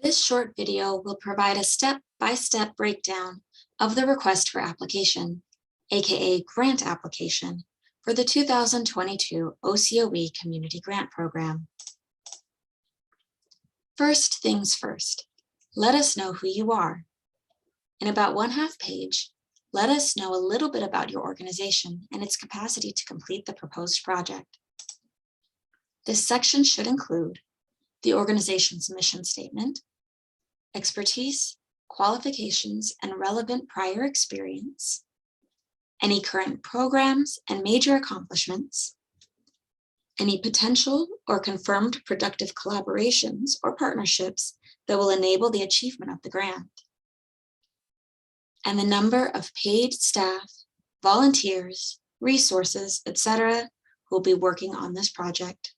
This short video will provide a step-by-step breakdown of the request for application, aka grant application, for the 2022 OCOE Community Grant Program. First things first, let us know who you are. In about 1/2 page, let us know a little bit about your organization and its capacity to complete the proposed project. This section should include the organization's mission statement, expertise, qualifications, and relevant prior experience, any current programs and major accomplishments, any potential or confirmed productive collaborations or partnerships that will enable the achievement of the grant, and the number of paid staff, volunteers, resources, etc., who will be working on this project.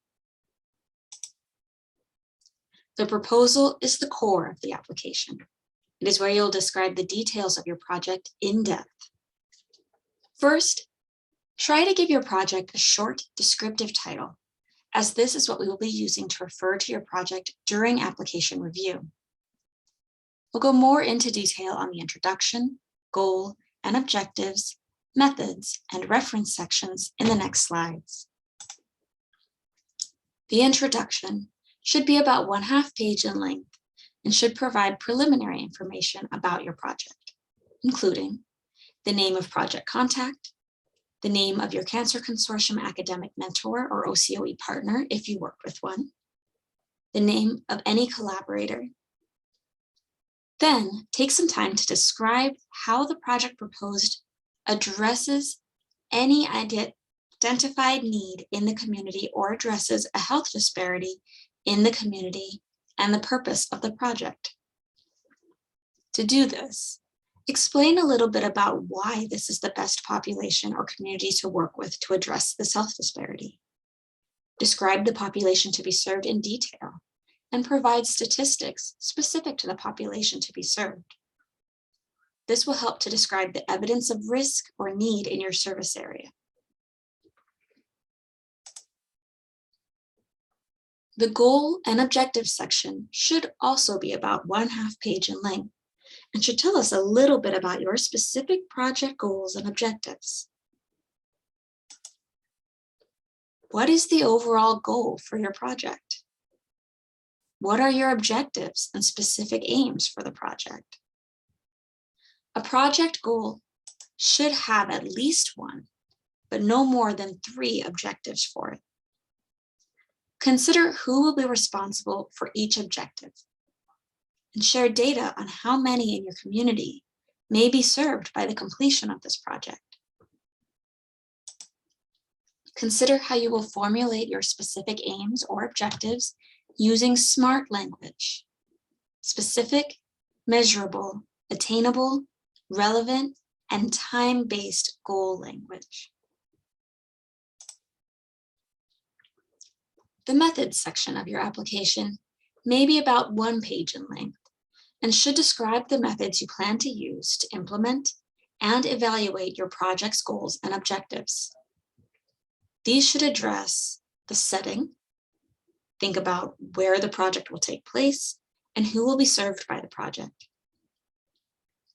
The proposal is the core of the application. It is where you'll describe the details of your project in depth. First, try to give your project a short, descriptive title, as this is what we will be using to refer to your project during application review. We'll go more into detail on the introduction, goal, and objectives, methods, and reference sections in the next slides. The introduction should be about 1/2 page in length and should provide preliminary information about your project, including the name of project contact, the name of your Cancer Consortium academic mentor or OCOE partner if you work with one, the name of any collaborator. Then take some time to describe how the project proposed addresses any identified need in the community or addresses a health disparity in the community and the purpose of the project. To do this, explain a little bit about why this is the best population or community to work with to address this health disparity. Describe the population to be served in detail and provide statistics specific to the population to be served. This will help to describe the evidence of risk or need in your service area. The goal and objective section should also be about 1/2 page in length and should tell us a little bit about your specific project goals and objectives. What is the overall goal for your project? What are your objectives and specific aims for the project? A project goal should have at least one, but no more than 3 objectives for it. Consider who will be responsible for each objective and share data on how many in your community may be served by the completion of this project. Consider how you will formulate your specific aims or objectives using SMART language: specific, measurable, attainable, relevant, and time-based goal language. The methods section of your application may be about 1 page in length and should describe the methods you plan to use to implement and evaluate your project's goals and objectives. These should address the setting, think about where the project will take place and who will be served by the project.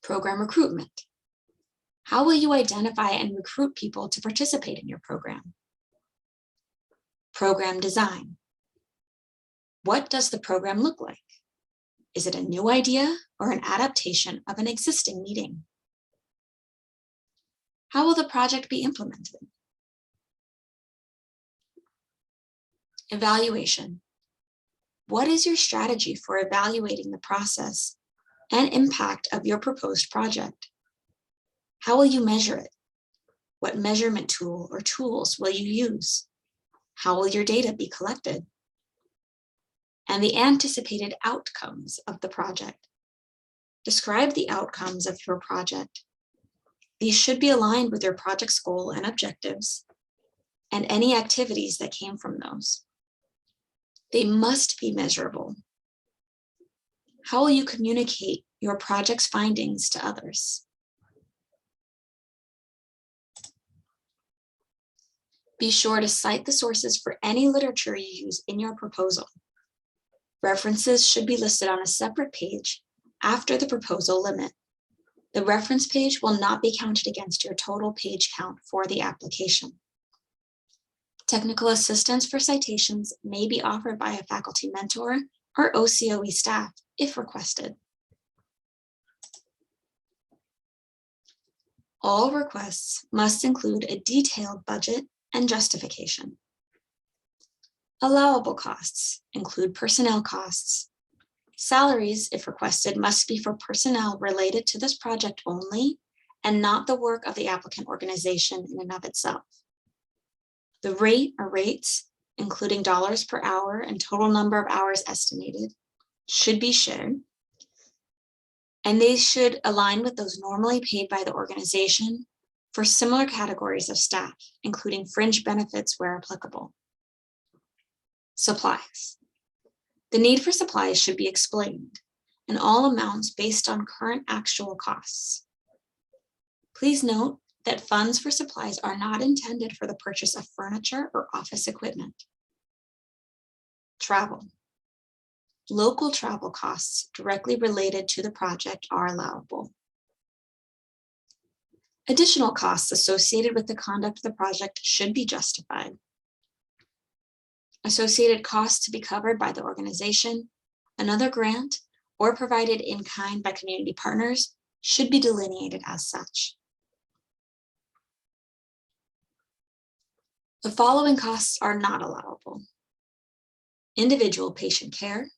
Program recruitment. How will you identify and recruit people to participate in your program? Program design. What does the program look like? Is it a new idea or an adaptation of an existing meeting? How will the project be implemented? Evaluation. What is your strategy for evaluating the process and impact of your proposed project? How will you measure it? What measurement tool or tools will you use? How will your data be collected? And the anticipated outcomes of the project. Describe the outcomes of your project. These should be aligned with your project's goal and objectives and any activities that came from those. They must be measurable. How will you communicate your project's findings to others? Be sure to cite the sources for any literature you use in your proposal. References should be listed on a separate page after the proposal limit. The reference page will not be counted against your total page count for the application. Technical assistance for citations may be offered by a faculty mentor or OCOE staff if requested. All requests must include a detailed budget and justification. Allowable costs include personnel costs. Salaries, if requested, must be for personnel related to this project only and not the work of the applicant organization in and of itself. The rate or rates, including dollars per hour and total number of hours estimated, should be shared, and they should align with those normally paid by the organization for similar categories of staff, including fringe benefits where applicable. Supplies. The need for supplies should be explained, and all amounts based on current actual costs. Please note that funds for supplies are not intended for the purchase of furniture or office equipment. Travel. Local travel costs directly related to the project are allowable. Additional costs associated with the conduct of the project should be justified. Associated costs to be covered by the organization, another grant, or provided in kind by community partners should be delineated as such. The following costs are not allowable: individual patient care,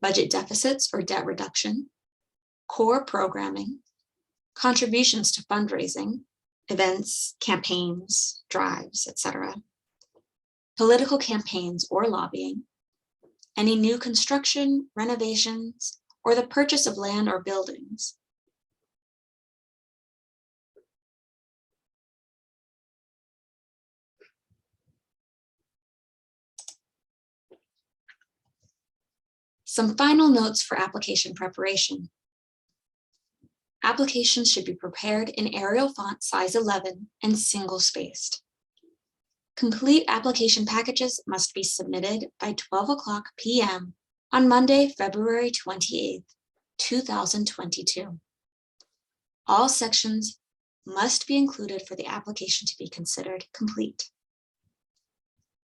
budget deficits or debt reduction, core programming, contributions to fundraising, events, campaigns, drives, etc., political campaigns or lobbying, any new construction, renovations, or the purchase of land or buildings. Some final notes for application preparation. Applications should be prepared in Arial font size 11 and single-spaced. Complete application packages must be submitted by 12:00 p.m. on Monday, February 28th, 2022. All sections must be included for the application to be considered complete.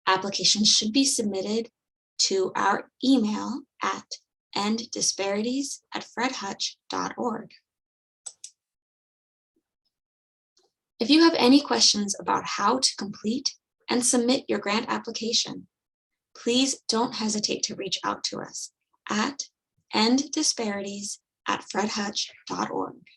Applications should be submitted to our email at enddisparities@fredhutch.org. If you have any questions about how to complete and submit your grant application, please don't hesitate to reach out to us at enddisparities@fredhutch.org.